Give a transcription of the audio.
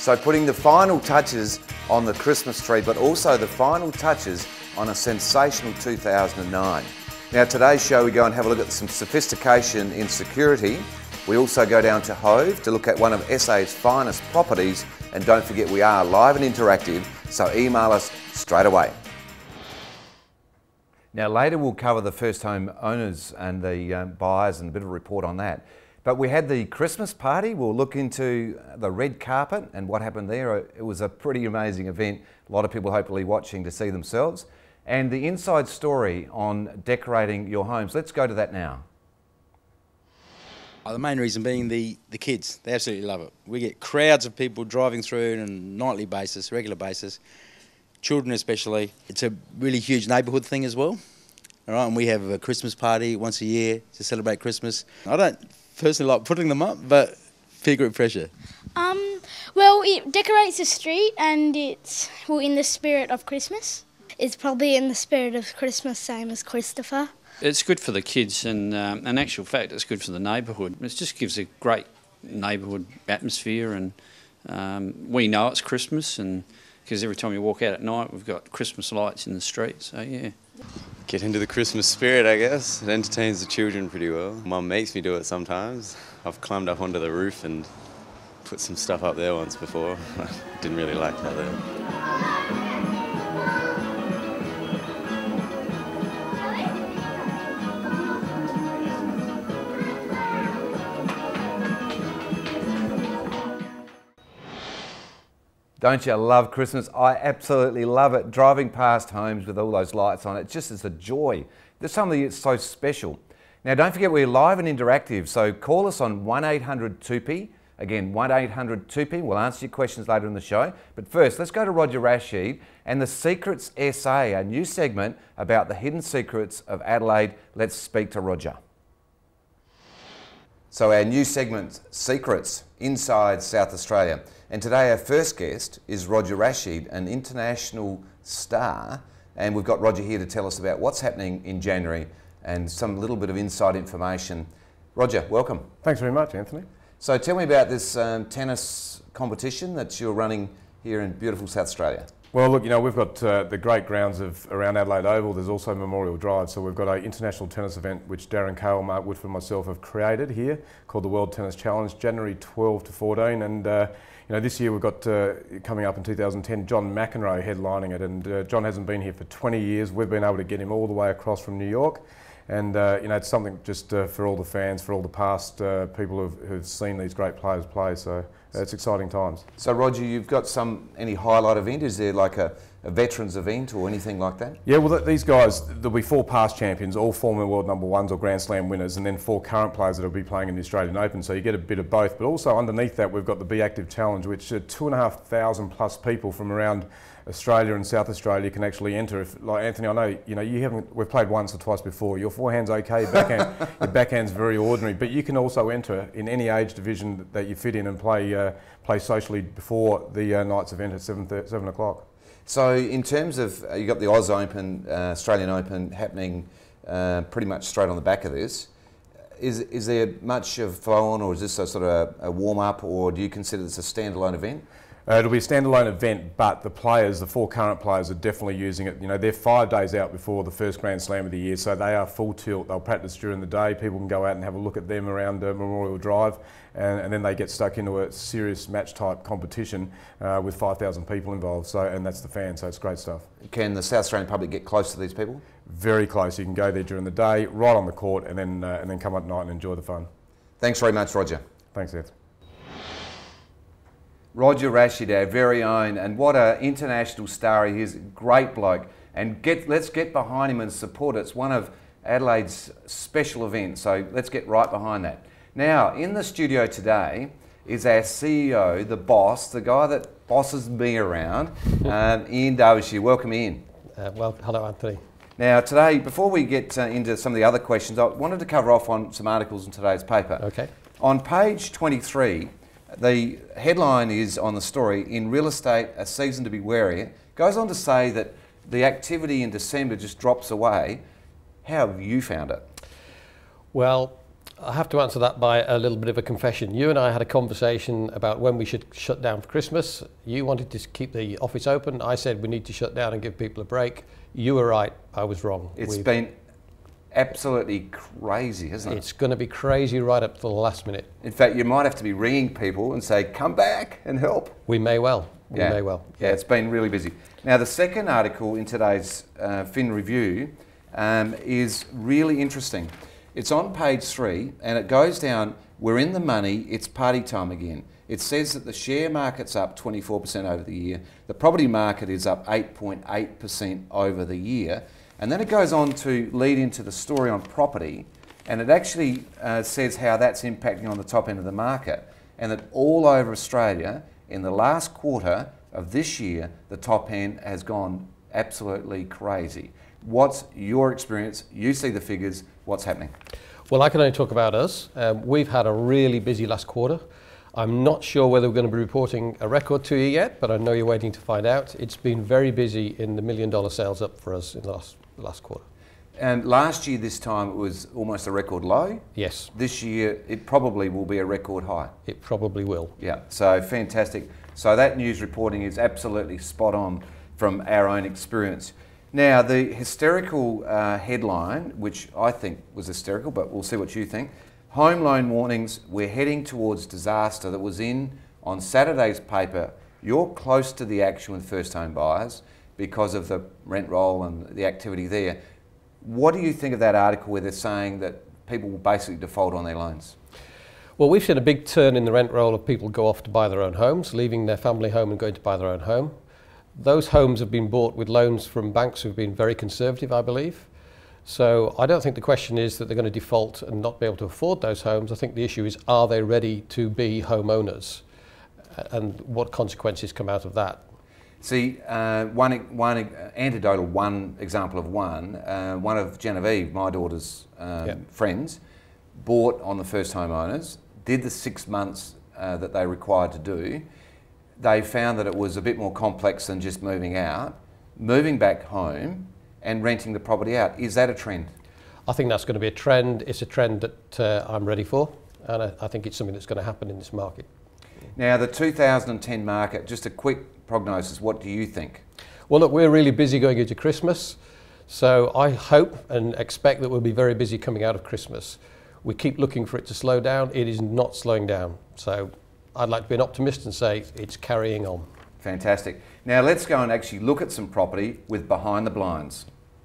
So putting the final touches on the Christmas tree, but also the final touches on a sensational 2009. Now today's show we go and have a look at some sophistication in security. We also go down to Hove to look at one of SA's finest properties, and don't forget we are live and interactive, so email us straight away. Now later we'll cover the first home owners and the buyers and a bit of a report on that. But we had the Christmas party. We'll look into the red carpet and what happened there. It was a pretty amazing event. A lot of people hopefully watching to see themselves. And the inside story on decorating your homes. Let's go to that now. The main reason being the kids. They absolutely love it. We get crowds of people driving through on a nightly basis, regular basis. Children especially. It's a really huge neighbourhood thing as well. All right, and we have a Christmas party once a year to celebrate Christmas. I don't personally like putting them up, but peer group pressure. Well, it decorates the street and it's in the spirit of Christmas. It's probably in the spirit of Christmas, same as Christopher. It's good for the kids and in actual fact it's good for the neighbourhood. It just gives a great neighbourhood atmosphere, and we know it's Christmas, and because every time you walk out at night we've got Christmas lights in the street, so yeah. Get into the Christmas spirit, I guess. It entertains the children pretty well. Mum makes me do it sometimes. I've climbed up onto the roof and put some stuff up there once before. I didn't really like that though. Don't you love Christmas? I absolutely love it. Driving past homes with all those lights on, it just is a joy. There's something that's so special. Now don't forget we're live and interactive, so call us on 1-800-TOOP. Again, 1-800-TOOP. We'll answer your questions later in the show. But first, let's go to Roger Rasheed and the Secrets SA, a new segment about the hidden secrets of Adelaide. Let's speak to Roger. So our new segment, Secrets Inside South Australia. And today our first guest is Roger Rasheed, an international star. And we've got Roger here to tell us about what's happening in January and some little bit of inside information. Roger, welcome. Thanks very much, Anthony. So tell me about this tennis competition that you're running here in beautiful South Australia. Well, look, you know, we've got the great grounds of around Adelaide Oval. There's also Memorial Drive, so we've got an international tennis event which Darren Cale, Mark Woodford and myself have created here called the World Tennis Challenge, January 12 to 14. And you know, this year we've got, coming up in 2010, John McEnroe headlining it, and John hasn't been here for 20 years. We've been able to get him all the way across from New York. And you know, it's something just for all the fans, for all the past people who've seen these great players play. So it's exciting times. So Roger, you've got any highlight event? Is there like a veterans event or anything like that? Yeah, well these guys, there'll be 4 past champions, all former world #1s or Grand Slam winners, and then 4 current players that will be playing in the Australian Open. So you get a bit of both. But also underneath that we've got the Be Active Challenge, which 2,500 plus people from around Australia and South Australia can actually enter. If, like Anthony, I know we've played once or twice before. Your forehand's okay, your backhand's very ordinary, but you can also enter in any age division that you fit in and play socially before the night's event at 7 o'clock. So in terms of, you've got the Oz Open, Australian Open happening pretty much straight on the back of this. Is there much of flow on, or is this a sort of a warm-up, or do you consider this a standalone event? It'll be a standalone event, but the players, the 4 current players, are definitely using it. You know, they're 5 days out before the first Grand Slam of the year, so they are full tilt. They'll practice during the day. People can go out and have a look at them around Memorial Drive, and then they get stuck into a serious match-type competition with 5,000 people involved. So, and that's the fans, so it's great stuff. Can the South Australian public get close to these people? Very close. You can go there during the day, right on the court, and then come at night and enjoy the fun. Thanks very much, Roger. Thanks, Ed. Roger Rasheed, our very own, and what an international star he is, great bloke. And let's get behind him and support it. It's one of Adelaide's special events, so let's get right behind that. Now, in the studio today is our CEO, the boss, the guy that bosses me around, Ian Derbyshire. Welcome, Ian. Well, hello, Anthony. Now, today, before we get into some of the other questions, I wanted to cover off on some articles in today's paper. Okay. On page 23, the headline is on the story, "In Real Estate, a Season to be Wary." It goes on to say that the activity in December just drops away. How have you found it? Well, I have to answer that by a little bit of a confession. You and I had a conversation about when we should shut down for Christmas. You wanted to keep the office open. I said we need to shut down and give people a break. You were right, I was wrong. It's been absolutely crazy, hasn't it? It's going to be crazy right up to the last minute. In fact, you might have to be ringing people and say, come back and help. We may well. We may well. Yeah, it's been really busy. Now, the second article in today's Fin Review is really interesting. It's on page 3 and it goes down, we're in the money, it's party time again. It says that the share market's up 24% over the year. The property market is up 8.8% over the year. And then it goes on to lead into the story on property, and it actually says how that's impacting on the top end of the market, and that all over Australia, in the last quarter of this year, the top end has gone absolutely crazy. What's your experience? You see the figures, what's happening? Well, I can only talk about us. We've had a really busy last quarter. I'm not sure whether we're going to be reporting a record to you yet, but I know you're waiting to find out. It's been very busy in the $1 million sales up for us in the last quarter. And last year this time it was almost a record low. Yes. This year it probably will be a record high. It probably will. Yeah, so fantastic. So that news reporting is absolutely spot on from our own experience. Now, the hysterical headline, which I think was hysterical, but we'll see what you think. Home loan warnings, we're heading towards disaster, that was in on Saturday's paper. You're close to the action with first home buyers because of the rent roll and the activity there. What do you think of that article where they're saying that people will basically default on their loans? Well, we've seen a big turn in the rent roll of people go off to buy their own homes, leaving their family home and going to buy their own home. Those homes have been bought with loans from banks who've been very conservative, I believe. So I don't think the question is that they're going to default and not be able to afford those homes. I think the issue is, are they ready to be homeowners? And what consequences come out of that? See, one example of one of Genevieve, my daughter's friends, bought on the first homeowners, did the 6 months that they required to do. They found that it was a bit more complex than just moving out, moving back home and renting the property out. Is that a trend? I think that's going to be a trend. It's a trend that I'm ready for, and I think it's something that's going to happen in this market. Now, the 2010 market, just a quick prognosis, what do you think? Well, look, we're really busy going into Christmas, so I hope and expect that we'll be very busy coming out of Christmas. We keep looking for it to slow down. It is not slowing down. So I'd like to be an optimist and say it's carrying on. Fantastic. Now let's go and actually look at some property with Behind the Blinds.